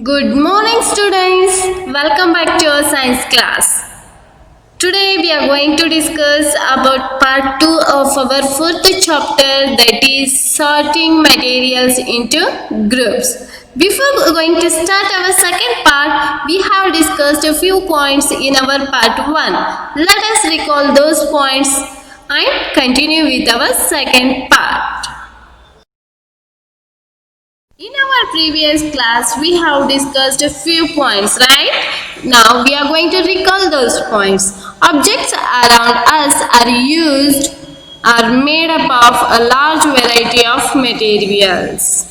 Good morning, students. Welcome back to our science class. Today we are going to discuss about part 2 of our fourth chapter, that is sorting materials into groups. Before going to start our second part, we have discussed a few points in our part 1. Let us recall those points and continue with our second part. In our previous class, we have discussed a few points, right? Now we are going to recall those points. Objects around us are made up of a large variety of materials.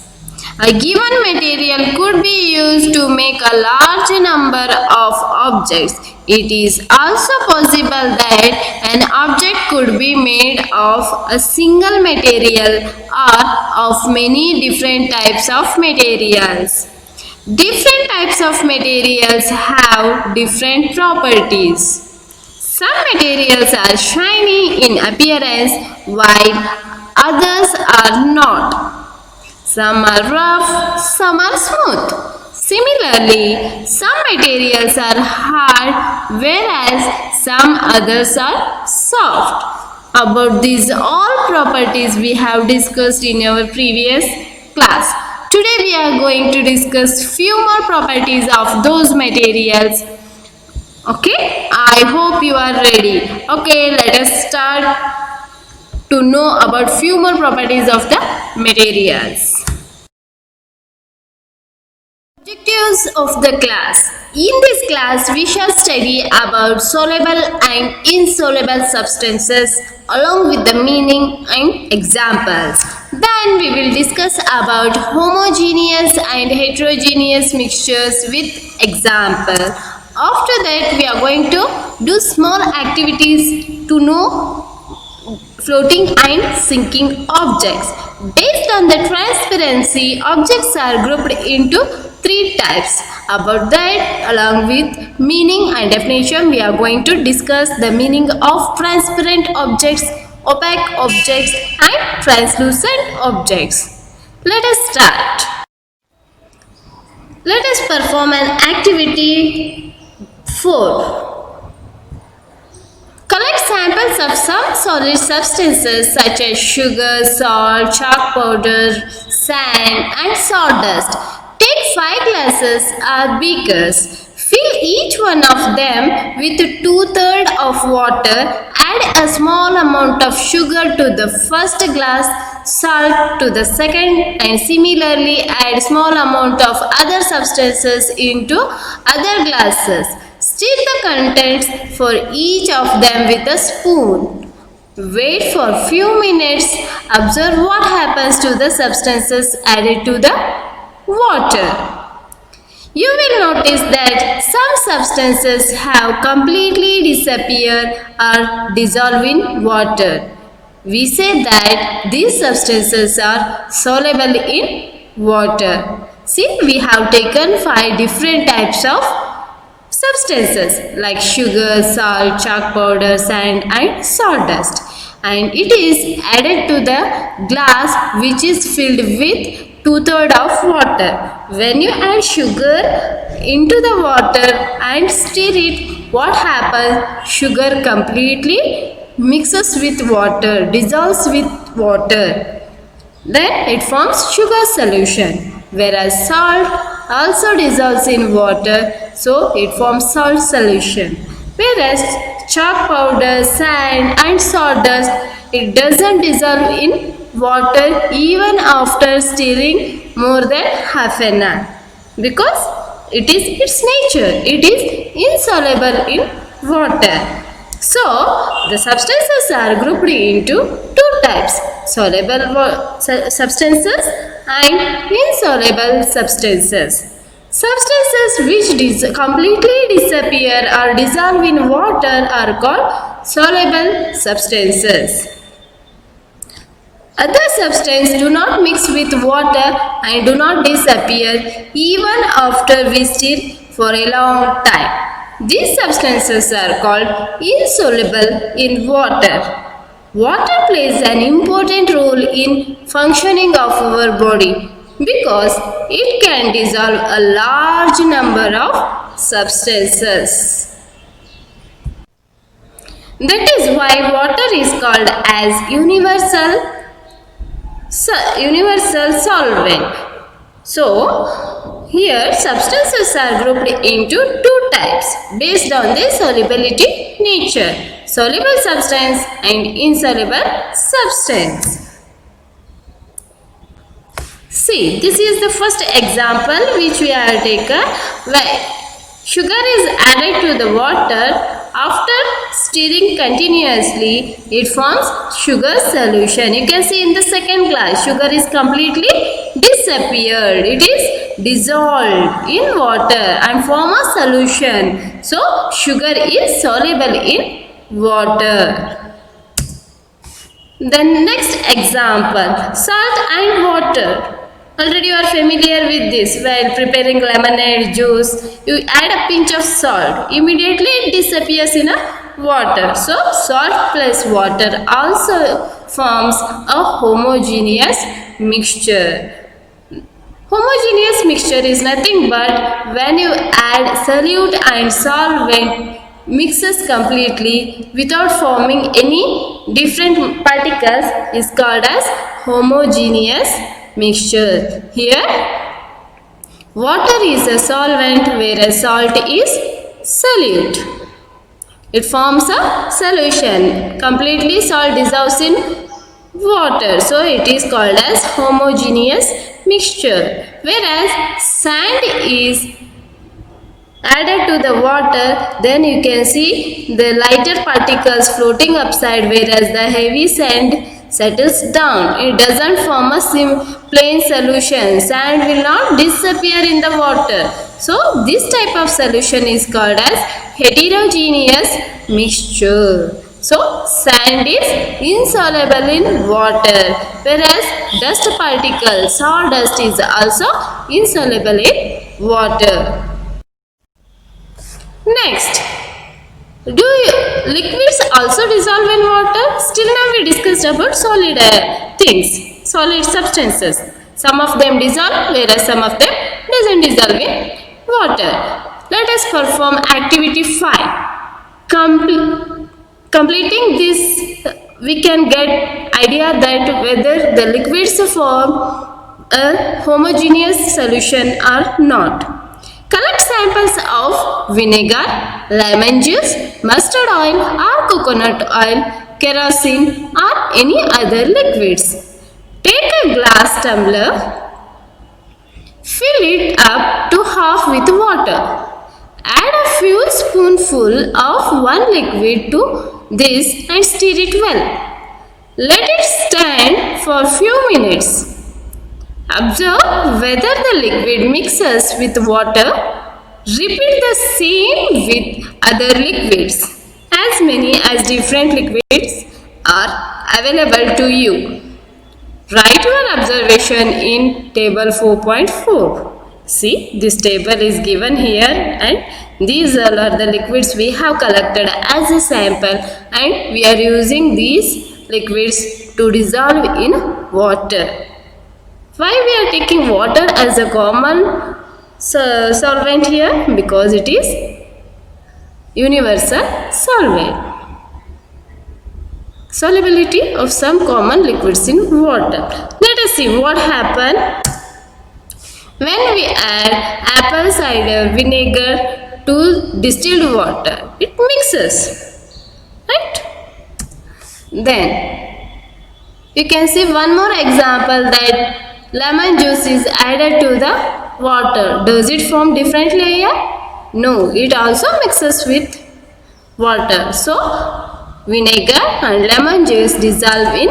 A given material could be used to make a large number of objects. It is also possible that an object could be made of a single material or of many different types of materials. Different types of materials have different properties. Some materials are shiny in appearance while others are not. Some are rough, some are smooth. Similarly, some materials are hard whereas some others are soft. About these all properties we have discussed in our previous class. Today we are going to discuss few more properties of those materials. Okay, I hope you are ready. Okay, let us start to know about few more properties of the materials. Objectives of the class. In this class, we shall study about soluble and insoluble substances along with the meaning and examples. Then we will discuss about homogeneous and heterogeneous mixtures with example. After that, we are going to do small activities to know floating and sinking objects. Based on the transparency, objects are grouped into three types. About that, along with meaning and definition, we are going to discuss the meaning of transparent objects, opaque objects and translucent objects. Let us start. Let us perform an activity 4. Collect samples of some solid substances such as sugar, salt, chalk powder, sand and sawdust. Take 5 glasses or beakers. Fill each one of them with 2/3 of water. Add a small amount of sugar to the first glass, salt to the second, and similarly add small amount of other substances into other glasses. Stir the contents for each of them with a spoon. Wait for few minutes. Observe what happens to the substances added to the water. You will notice that some substances have completely disappeared or dissolve in water. We say that these substances are soluble in water. See, we have taken 5 different types of substances like sugar, salt, chalk powder, sand and sawdust, and it is added to the glass which is filled with 2/3 of water. When you add sugar into the water and stir it, what happens? Sugar completely mixes with water, dissolves with water. Then it forms sugar solution, whereas salt also dissolves in water, so it forms salt solution. Whereas chalk powder, sand and sawdust, it doesn't dissolve in water even after stirring more than half an hour, because it is its nature, it is insoluble in water. So, the substances are grouped into 2 types, soluble substances and insoluble substances. Substances which completely disappear or dissolve in water are called soluble substances. Other substances do not mix with water and do not disappear even after we stir for a long time. These substances are called insoluble in water. Water plays an important role in functioning of our body. because it can dissolve a large number of substances. That is why water is called as universal solvent. So, here substances are grouped into two types based on their solubility nature, soluble substance and insoluble substance. See, this is the first example which we have taken where sugar is added to the water. After stirring continuously, it forms sugar solution. You can see in the second glass, sugar is completely disappeared. It is dissolved in water and form a solution. So, sugar is soluble in water. The next example, salt and water. Already you are familiar with this. While preparing lemonade juice, you add a pinch of salt. Immediately it disappears in a water. So salt plus water also forms a homogeneous mixture. Homogeneous mixture is nothing but when you add solute and solvent mixes completely without forming any different particles is called as homogeneous mixture. Here water is a solvent whereas salt is solute. It forms a solution. Completely salt dissolves in water. So it is called as homogeneous mixture. Whereas sand is added to the water, then you can see the lighter particles floating upside, whereas the heavy sand settles down. It doesn't form a plain solution. Sand will not disappear in the water. So this type of solution is called as heterogeneous mixture. So sand is insoluble in water, whereas dust particle, sawdust is also insoluble in water. Next, liquids also dissolve in water? Still now we discussed about solid things, solid substances. Some of them dissolve, whereas some of them doesn't dissolve in water. Let us perform activity 5. Completing this, we can get idea that whether the liquids form a homogeneous solution or not. Collect samples of vinegar, lemon juice, mustard oil or coconut oil, kerosene or any other liquids. Take a glass tumbler, fill it up to half with water. Add a few spoonfuls of one liquid to this and stir it well. Let it stand for a few minutes. Observe whether the liquid mixes with water. Repeat the same with other liquids. As many as different liquids are available to you. Write your observation in table 4.4. See, this table is given here and these all are the liquids we have collected as a sample and we are using these liquids to dissolve in water. Why we are taking water as a common solvent here? Because it is universal solvent. Solubility of some common liquids in water. Let us see what happens when we add apple cider vinegar to distilled water. It mixes, right? Then you can see one more example that lemon juice is added to the water. Does it form different layer? No, it also mixes with water. So, vinegar and lemon juice dissolve in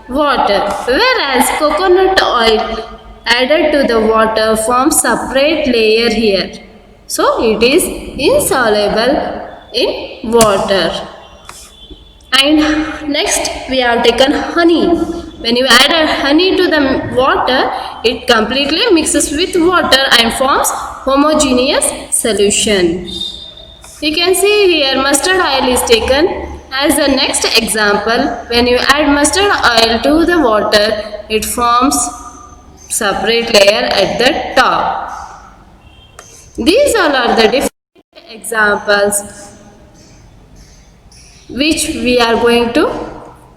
water. Whereas coconut oil added to the water forms separate layer here. So, it is insoluble in water. And next we have taken honey. When you add a honey to the water, it completely mixes with water and forms homogeneous solution. You can see here mustard oil is taken as the next example. When you add mustard oil to the water, it forms separate layer at the top. These all are the different examples which we are going to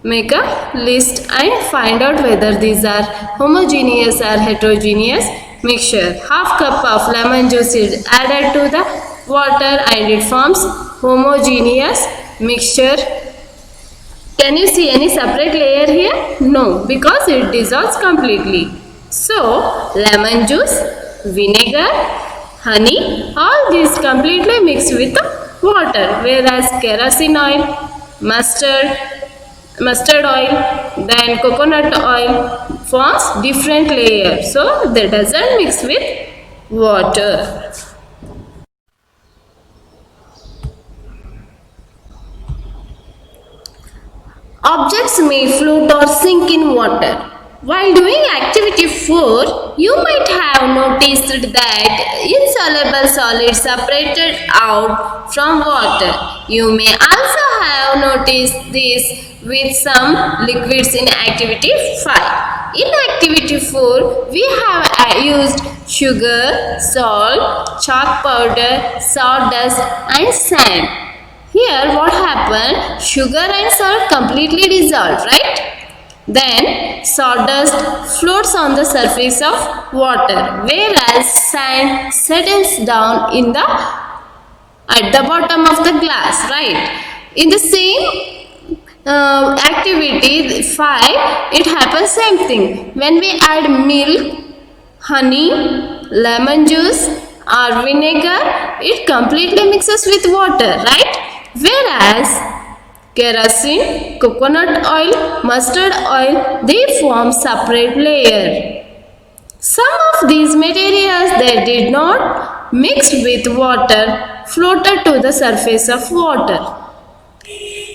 make a list and find out whether these are homogeneous or heterogeneous mixture. Half cup of lemon juice is added to the water and it forms homogeneous mixture. Can you see any separate layer here? No, because it dissolves completely. So, lemon juice, vinegar, honey, all these completely mixed with water, whereas kerosene oil, mustard oil, then coconut oil forms different layers. So, they doesn't mix with water. Objects may float or sink in water. While doing activity 4, you might have noticed that insoluble solids separated out from water. You may also have noticed this with some liquids in activity 5. In activity 4, we have used sugar, salt, chalk powder, sawdust and sand. Here what happened? Sugar and salt completely dissolved, right? Then sawdust floats on the surface of water, whereas sand settles down at the bottom of the glass, right? In the same activity 5, it happens same thing. When we add milk, honey, lemon juice or vinegar, it completely mixes with water, right? Whereas kerosene, coconut oil, mustard oil, they form separate layer. Some of these materials that did not mix with water floated to the surface of water.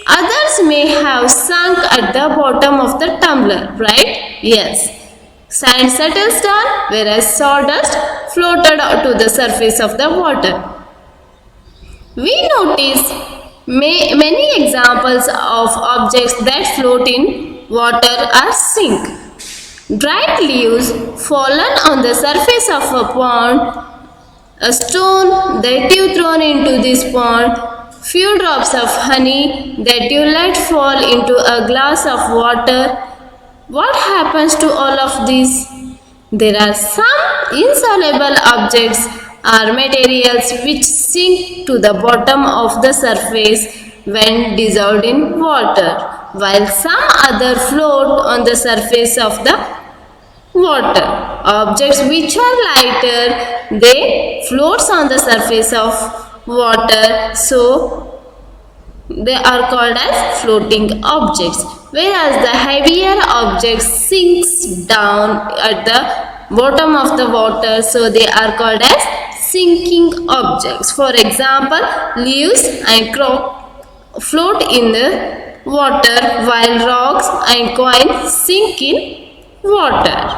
Others may have sunk at the bottom of the tumbler, right? Yes. Sand settles down, whereas sawdust floated to the surface of the water. We notice many examples of objects that float in water or sink. Dried leaves fallen on the surface of a pond, a stone that you thrown into this pond, few drops of honey that you let fall into a glass of water. What happens to all of these? There are some insoluble objects are materials which sink to the bottom of the surface when dissolved in water, while some other float on the surface of the water. Objects which are lighter, they floats on the surface of water, so they are called as floating objects, whereas the heavier object sinks down at the bottom of the water, so they are called as sinking objects. For example, leaves and float in the water while rocks and coins sink in water.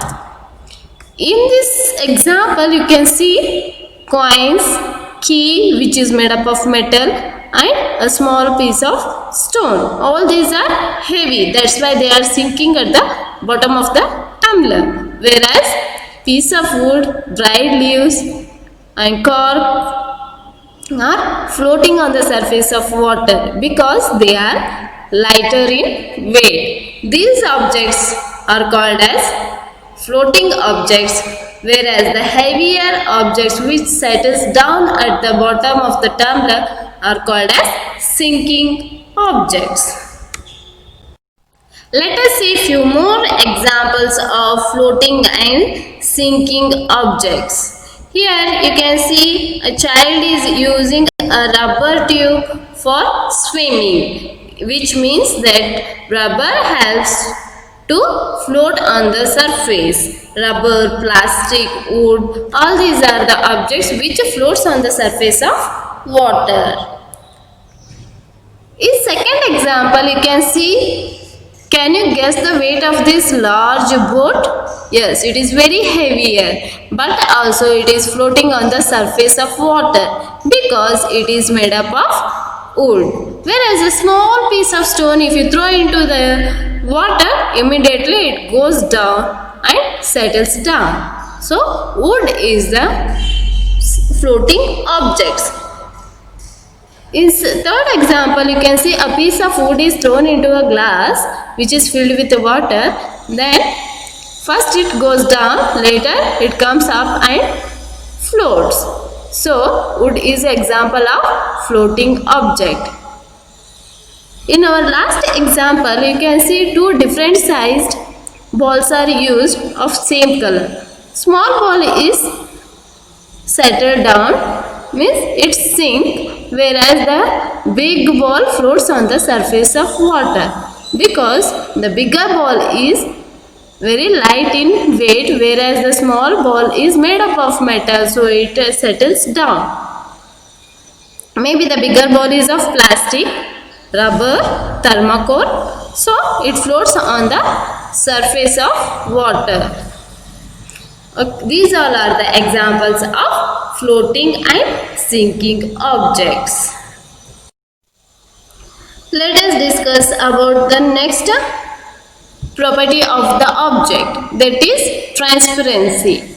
In this example, you can see coins, key which is made up of metal and a small piece of stone. All these are heavy, that's why they are sinking at the bottom of the tumbler. Whereas piece of wood, dried leaves and cork are floating on the surface of water because they are lighter in weight. These objects are called as floating objects, whereas the heavier objects which settles down at the bottom of the tumbler are called as sinking objects. Let us see few more examples of floating and sinking objects. Here you can see a child is using a rubber tube for swimming, which means that rubber helps to float on the surface. Rubber, plastic, wood, all these are the objects which floats on the surface of water. In second example, you can see, can you guess the weight of this large boat? Yes, it is very heavier, but also it is floating on the surface of water because it is made up of wood. Whereas a small piece of stone, if you throw into the water, immediately it goes down and settles down. So wood is the floating objects. In third example, you can see a piece of wood is thrown into a glass which is filled with water. Then first it goes down, later it comes up and floats. So wood is an example of floating object. In our last example, you can see two different sized balls are used of same color. Small ball is settled down, means it sink, whereas the big ball floats on the surface of water, because the bigger ball is very light in weight, whereas the small ball is made up of metal, so it settles down. Maybe the bigger ball is of plastic, rubber, thermocol, so it floats on the surface of water. These all are the examples of floating and sinking objects. Let us discuss about the next property of the object, that is transparency.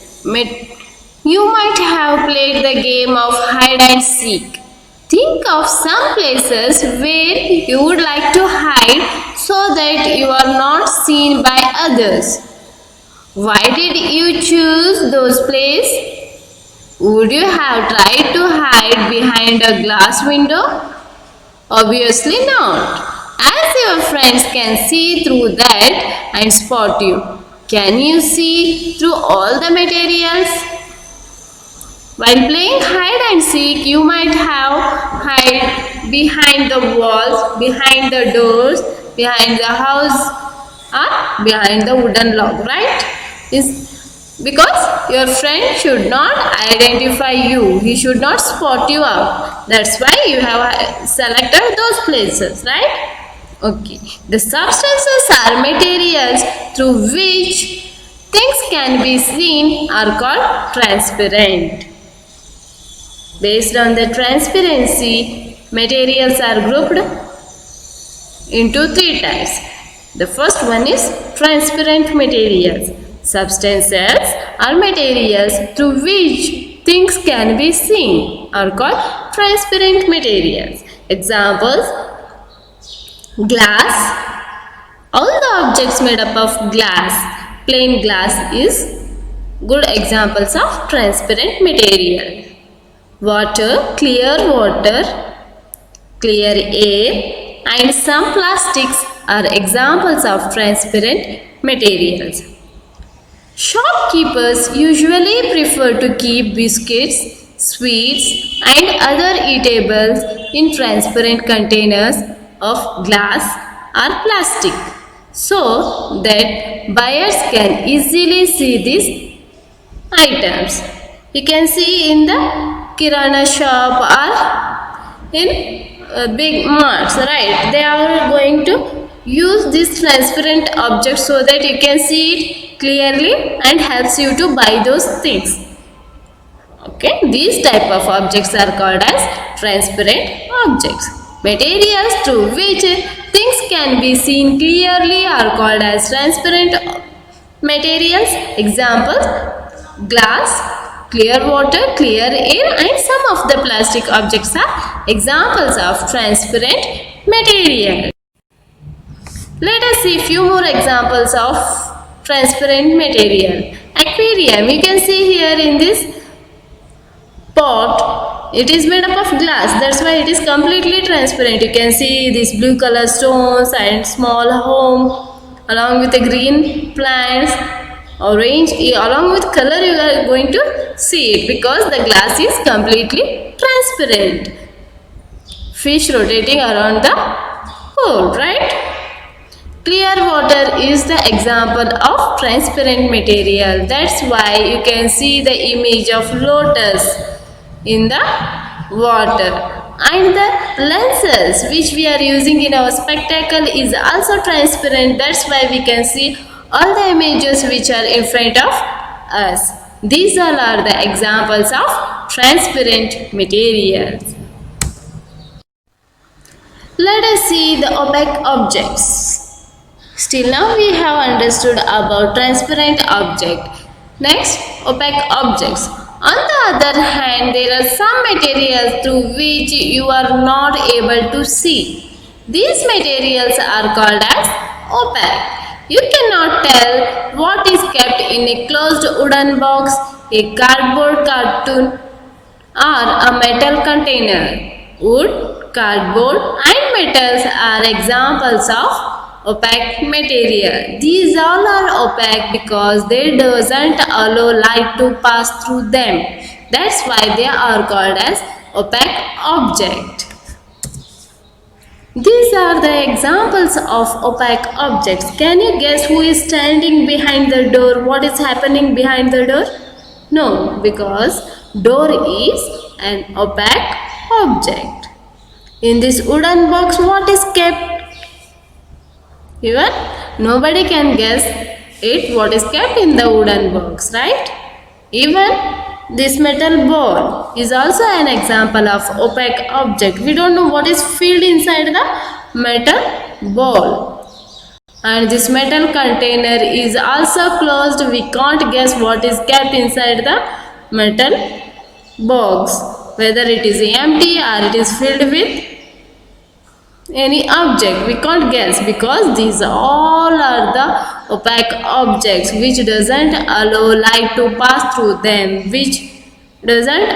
You might have played the game of hide and seek. Think of some places where you would like to hide so that you are not seen by others. Why did you choose those places? Would you have tried to hide behind a glass window? Obviously not, as your friends can see through that and spot you. Can you see through all the materials? While playing hide and seek, you might have hide behind the walls, behind the doors, behind the house, or behind the wooden log, right? Is because your friend should not identify you, he should not spot you out. That's why you have selected those places, right? Okay. The substances or materials through which things can be seen are called transparent. Based on the transparency, materials are grouped into three types. The first one is transparent materials. Substances or materials through which things can be seen are called transparent materials. Examples: glass. All the objects made up of glass, plain glass, is good examples of transparent material. Water, clear air, and some plastics are examples of transparent materials. Shopkeepers usually prefer to keep biscuits, sweets, and other eatables in transparent containers of glass or plastic, so that buyers can easily see these items. You can see in the kirana shop or in big marts, right? They are going to use this transparent object so that you can see it clearly and helps you to buy those things. Okay, these type of objects are called as transparent objects. Materials through which things can be seen clearly are called as transparent materials. Examples: glass, clear water, clear air, and some of the plastic objects are examples of transparent material. Let us see few more examples of transparent material. Aquarium, you can see here in this pot, it is made up of glass, that's why it is completely transparent. You can see these blue color stones and small home along with the green plants, orange, along with color you are going to see it because the glass is completely transparent. Fish rotating around the pole, right? Clear water is the example of transparent material. That's why you can see the image of lotus in the water. And the lenses which we are using in our spectacle is also transparent. That's why we can see all the images which are in front of us. These all are the examples of transparent materials. Let us see the opaque objects. Still now we have understood about transparent object. Next, opaque objects. On the other hand, there are some materials through which you are not able to see. These materials are called as opaque. You cannot tell what is kept in a closed wooden box, a cardboard cartoon, or a metal container. Wood, cardboard, and metals are examples of opaque material. These all are opaque because they doesn't allow light to pass through them. That's why they are called as opaque object. These are the examples of opaque objects. Can you guess who is standing behind the door? What is happening behind the door? No, because door is an opaque object. In this wooden box, what is kept? Even nobody can guess it what is kept in the wooden box, right? Even this metal ball is also an example of opaque object. We don't know what is filled inside the metal ball. And this metal container is also closed. We can't guess what is kept inside the metal box, whether it is empty or it is filled with any object. We can't guess because these all are the opaque objects which doesn't allow light to pass through them, which doesn't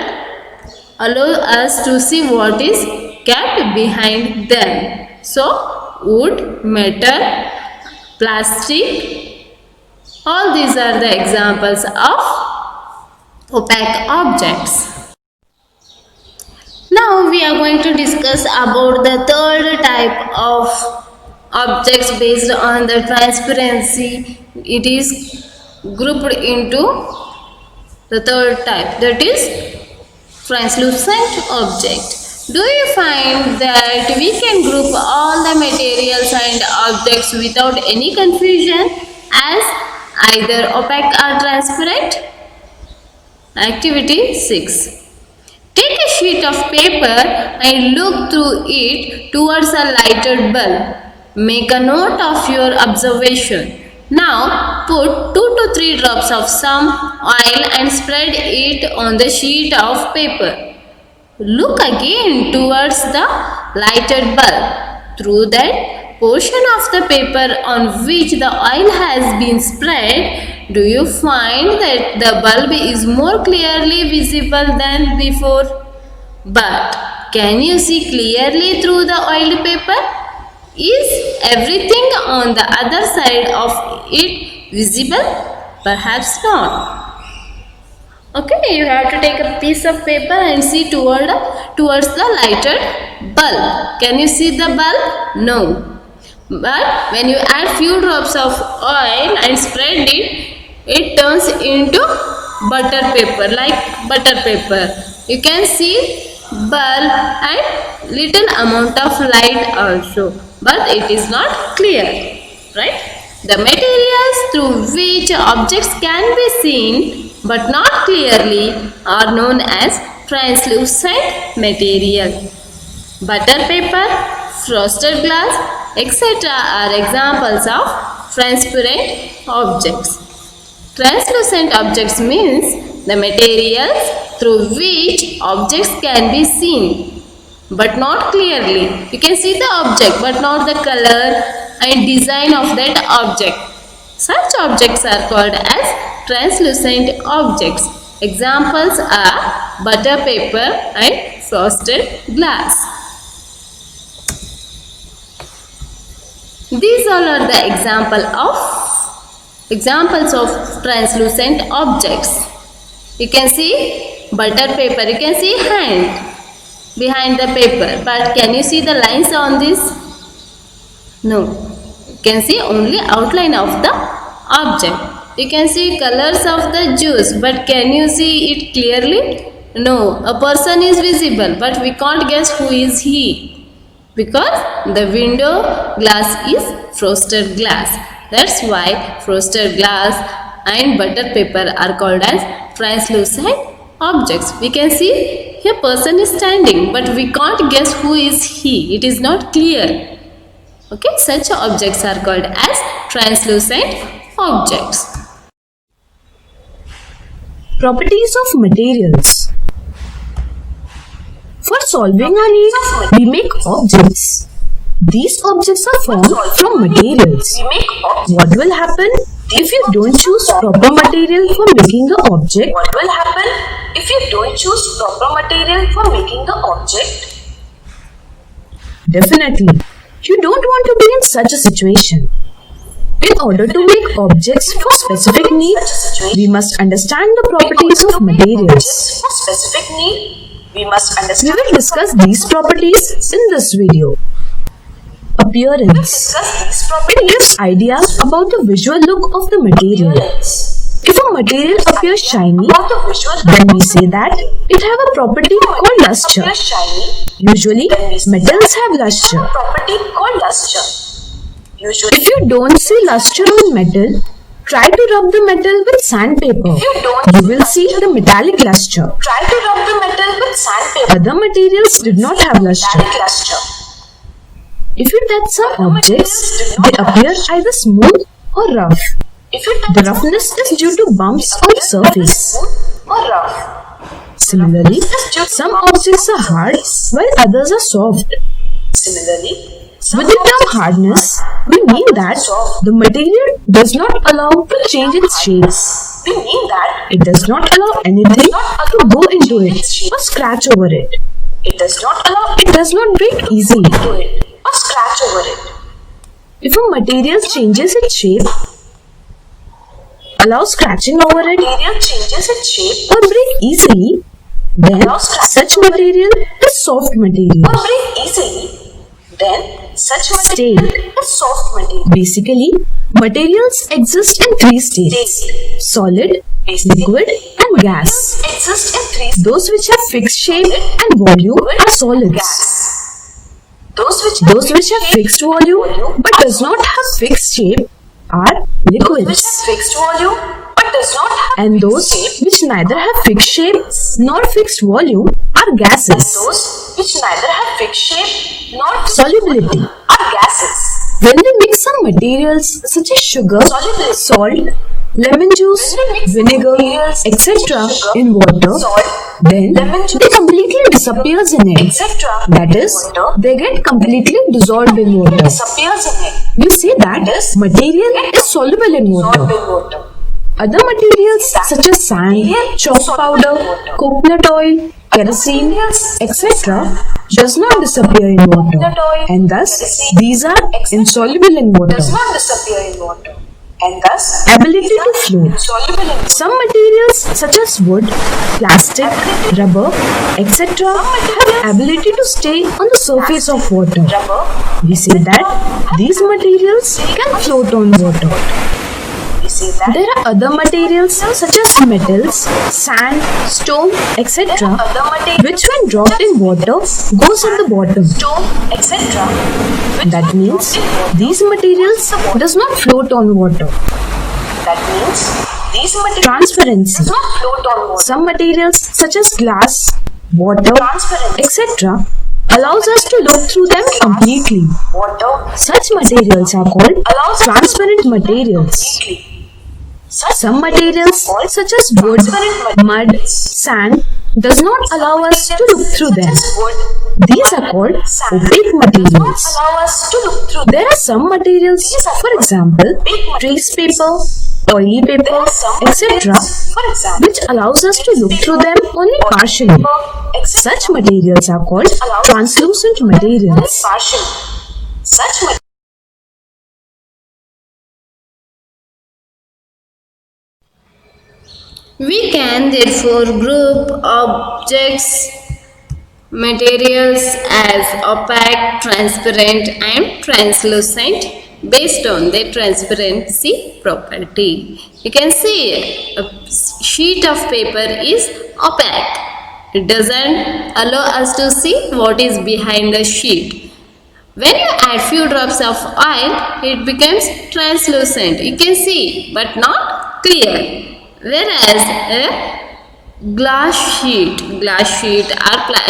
allow us to see what is kept behind them. So wood, metal, plastic, all these are the examples of opaque objects. Now we are going to discuss about the third type of objects based on the transparency. It is grouped into the third type, that is translucent object. Do you find that we can group all the materials and objects without any confusion as either opaque or transparent? Activity 6. Take a sheet of paper and look through it towards a lighted bulb. Make a note of your observation. Now put 2 to 3 drops of some oil and spread it on the sheet of paper. Look again towards the lighted bulb. Through that portion of the paper on which the oil has been spread, do you find that the bulb is more clearly visible than before? But can you see clearly through the oiled paper? Is everything on the other side of it visible? Perhaps not. Okay, you have to take a piece of paper and see towards the lighted bulb. Can you see the bulb? No. But when you add few drops of oil and spread it, it turns into butter paper, like butter paper. You can see bulb and little amount of light also, but it is not clear, right? The materials through which objects can be seen but not clearly are known as translucent material. Butter paper, frosted glass, etc. are examples of transparent objects. Translucent objects means the materials through which objects can be seen but not clearly. You can see the object but not the color and design of that object. Such objects are called as translucent objects. Examples are butter paper and frosted glass. These all are the examples of translucent objects. You can see butter paper, you can see hand behind the paper, but can you see the lines on this? No. You can see only outline of the object. You can see colors of the juice, but can you see it clearly? No. A person is visible, but we can't guess who is he, because the window glass is frosted glass. That's why frosted glass and butter paper are called as translucent objects. We can see a person is standing, but we can't guess who is he. It is not clear. Okay, such objects are called as translucent objects. Properties of materials. For solving our needs, we make objects. These objects are formed from materials. What will happen if you don't choose proper material for making the object? What will happen if you don't choose proper material for making the object? Definitely, you don't want to be in such a situation. In order to make objects for specific needs, we must understand the properties of materials. For specific need, we must We understand. will discuss these properties in this video. Appearance. Discuss these It properties. gives ideas about the visual look of the material. If a material appears shiny, About the visual then we say that it have a property called luster. appear shiny, Usually, metals have luster. a property called luster. Usually, If you don't see luster on metal, try to rub the metal with sandpaper. you don't You will see the metallic luster. try to rub the metal with sandpaper. Other materials did not have luster. Metallic luster. If you touch some objects, they appear either smooth or rough. If you touch The roughness is due to bumps on the surface. or rough. Similarly, some objects are hard while others are soft. Similarly, With the term hardness, we mean that the material does not allow to change its shape. we mean that It does not allow anything to go into it or scratch over it. it does not allow it It does not break easily. to it or scratch over it. If a material changes its shape, allow scratching over it, Material changes its shape or break easily, then such material is soft material. or break easily, then such material is soft material. Basically, materials exist in three states: solid, liquid, and gas. Exist in three Those which have fixed shape and volume are solids. gas. Those Those which have fixed volume but does not have fixed shape are which liquids. have fixed volume but does not have And those shape. which neither have fixed shape nor fixed volume are gases. Those which neither have fixed shape nor Solubility. are gases. When we mix some materials such as sugar, Solubility. salt, lemon juice, vinegar, etc. in water, then they completely disappears in it. etc. That is, they get completely dissolved in water. disappears in it. We say that material is soluble in water. Not in water. Other materials such as sand, chalk powder, coconut oil, kerosene, etc. does not disappear in water, and thus these are insoluble in water. Does not disappear in water. And thus Ability to float. soluble in water. Some materials such as wood, plastic, rubber, etc. have ability to stay on the surface of water. Rubber. We say that these materials can float on water. We say that There are other materials such as metals, sand, stone, etc. other material, which when dropped in water goes at the bottom. stone, etc. That means these materials does not float on water. That means these materials Transparency. do not float on water. Some materials such as glass, water, Transparency. etc. allows us to look through them completely. Water Such materials are called transparent materials. completely. Some materials such as wood, mud, sand does not allow us to look through them. Wood These are called opaque materials. allow us to look through. There are some materials, for example, trace paper, oily paper, etc., For example, which allows us to look through them only partially. Such materials are called translucent materials. partial. Such materials We can therefore group objects, materials as opaque, transparent and translucent based on their transparency property. You can see a sheet of paper is opaque. It doesn't allow us to see what is behind the sheet. When you add few drops of oil, it becomes translucent. You can see but not clear. Whereas a Glass sheet or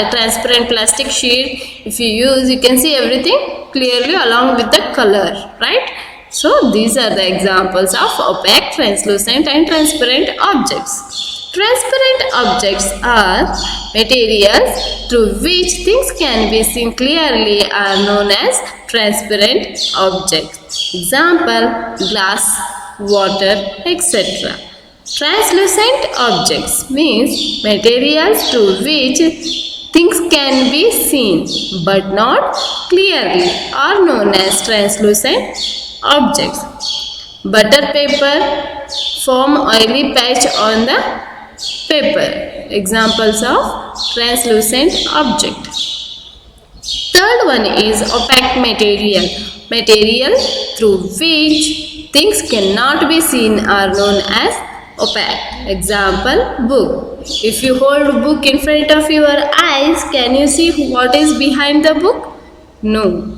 transparent plastic sheet. If you use, you can see everything clearly along with the color, right? So these are the examples of opaque, translucent and transparent objects. Transparent objects are materials through which things can be seen clearly are known as transparent objects. Example: glass, water, etc. Translucent objects means materials through which things can be seen but not clearly are known as translucent objects. Butter paper form oily patch on the paper. Examples of translucent object. Third one is opaque material. Material through which things cannot be seen are known as opaque. Example: book. If you hold a book in front of your eyes, can you see what is behind the book? No.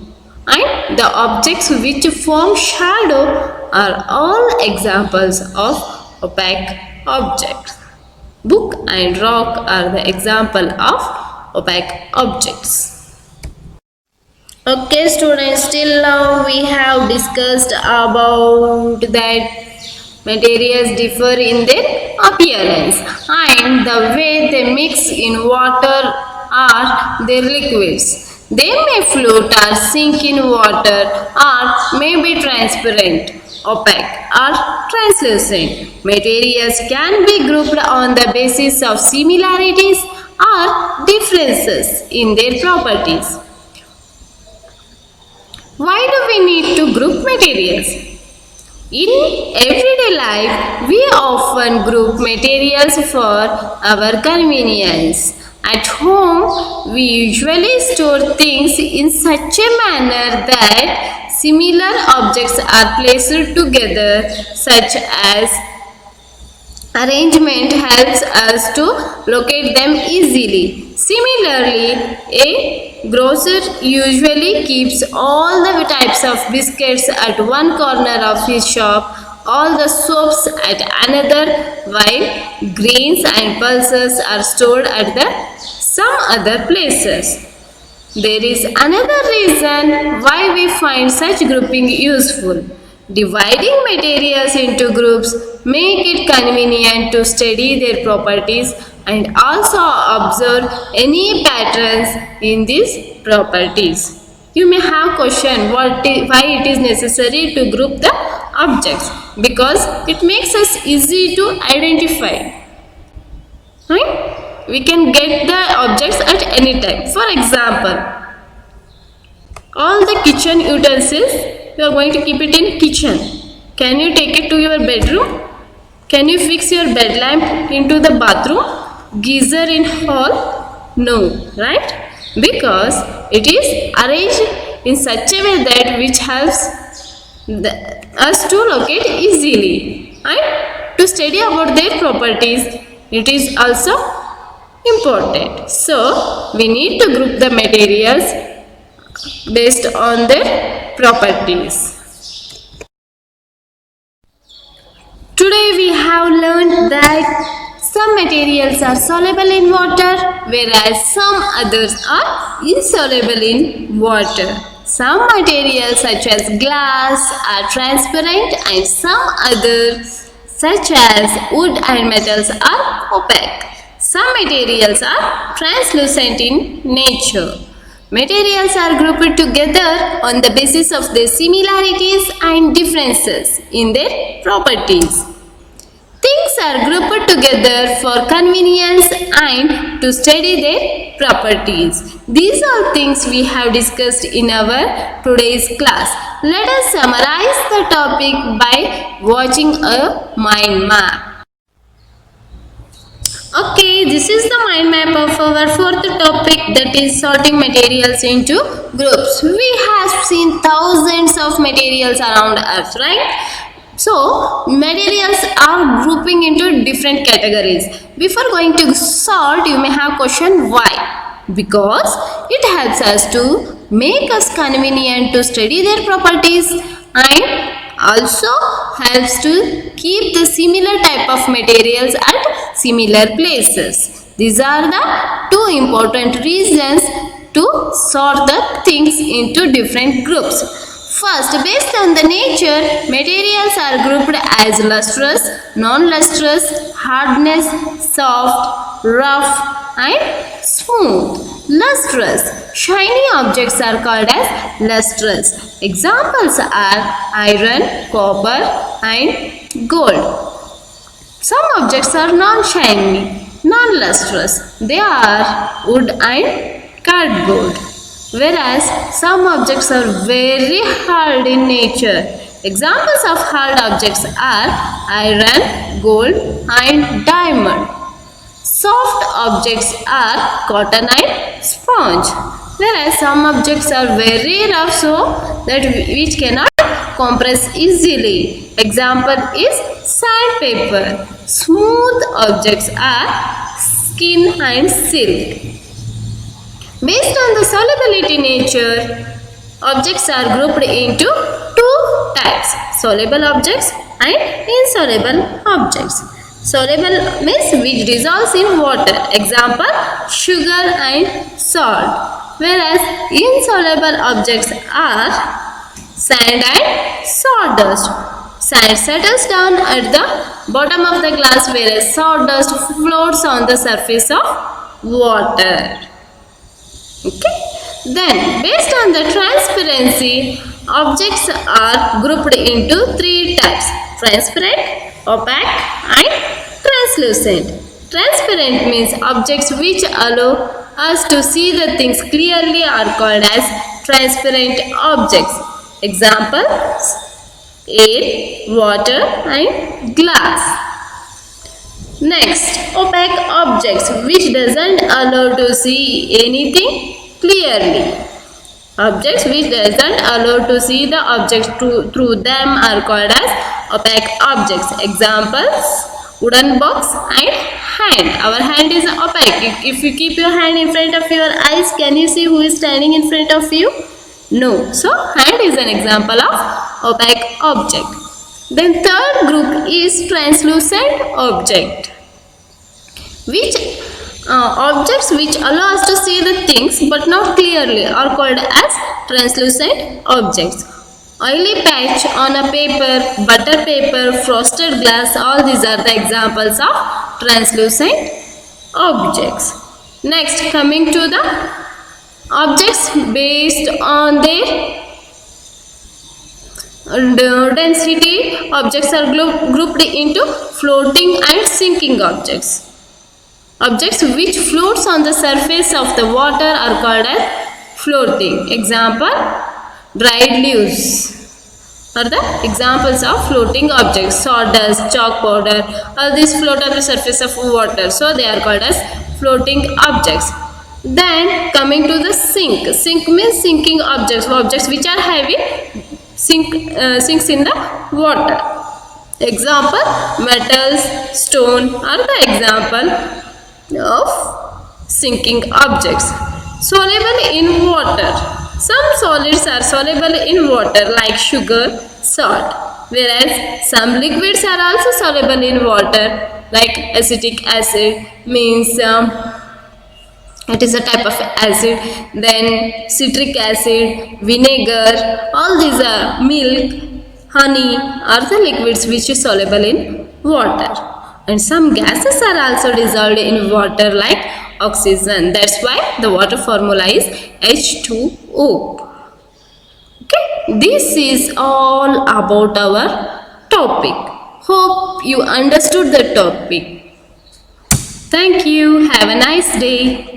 And the objects which form shadow are all examples of opaque objects. Book and rock are the example of opaque objects. Okay students, till now we have discussed about that materials differ in their appearance and the way they mix in water or their liquids. They may float or sink in water or may be transparent, opaque or translucent. Materials can be grouped on the basis of similarities or differences in their properties. Why do we need to group materials? In everyday life, we often group materials for our convenience. At home, we usually store things in such a manner that similar objects are placed together, such as arrangement helps us to locate them easily. Similarly, a grocer usually keeps all the types of biscuits at one corner of his shop, all the soaps at another, while grains and pulses are stored at some other places. There is another reason why we find such grouping useful. Dividing materials into groups make it convenient to study their properties and also observe any patterns in these properties. You may have question why it is necessary to group the objects, because it makes us easy to identify. Right? We can get the objects at any time. For example, all the kitchen utensils you are going to keep it in kitchen. Can you take it to your bedroom? Can you fix your bed lamp into the bathroom? Geyser in hall? No, right? Because it is arranged in such a way that which helps us to locate easily. And to study about their properties, it is also important. So, we need to group the materials based on their properties. Today we have learned that some materials are soluble in water, whereas some others are insoluble in water. Some materials such as glass are transparent and some others such as wood and metals are opaque. Some materials are translucent in nature. Materials are grouped together on the basis of their similarities and differences in their properties. Things are grouped together for convenience and to study their properties. These are things we have discussed in our today's class. Let us summarize the topic by watching a mind map. Okay, this is the mind map of our fourth topic, that is sorting materials into groups. We have seen thousands of materials around us, right? So, materials are grouping into different categories. Before going to sort, you may have question why? Because it helps us to make us convenient to study their properties and also helps to keep the similar type of materials at similar places. These are the two important reasons to sort the things into different groups. First, based on the nature, materials are grouped as lustrous, non-lustrous, hardness, soft, rough and smooth. Lustrous. Shiny objects are called as lustrous. Examples are iron, copper and gold. Some objects are non-shiny, non-lustrous. They are wood and cardboard. Whereas some objects are very hard in nature. Examples of hard objects are iron, gold and diamond. Soft objects are cotton and sponge. Whereas some objects are very rough so that which cannot compress easily. Example is sandpaper. Smooth objects are skin and silk. Based on the solubility nature, objects are grouped into two types, soluble objects and insoluble objects. Soluble means which dissolves in water, example sugar and salt, whereas insoluble objects are sand and sawdust. Sand settles down at the bottom of the glass whereas sawdust floats on the surface of water. Okay. Then, based on the transparency, objects are grouped into three types: transparent, opaque, and translucent. Transparent means objects which allow us to see the things clearly are called as transparent objects. Examples: air, water, and glass. Next, opaque objects which doesn't allow to see anything clearly. Objects which doesn't allow to see the objects through them are called as opaque objects. Examples: wooden box and hand. Our hand is opaque. If you keep your hand in front of your eyes, can you see who is standing in front of you? No. So, hand is an example of opaque object. Then third group is translucent object. Which objects which allow us to see the things but not clearly are called as translucent objects. Oily patch on a paper, butter paper, frosted glass, all these are the examples of translucent objects. Next, coming to the objects based on their density, objects are grouped into floating and sinking objects. Objects which floats on the surface of the water are called as floating. Example, dried leaves are the examples of floating objects. Sawdust, chalk powder, all these float on the surface of water. So they are called as floating objects. Then coming to the sink. Sink means sinking objects. Objects which are heavy sinks in the water. Example, metals, stone are the example of sinking objects. Soluble in water. Some solids are soluble in water like sugar, salt, whereas some liquids are also soluble in water like acetic acid means it is a type of acid, then citric acid, vinegar, all these are milk, honey are the liquids which is soluble in water. And some gases are also dissolved in water like oxygen. That's why the water formula is H2O. Okay, this is all about our topic. Hope you understood the topic. Thank you. Have a nice day.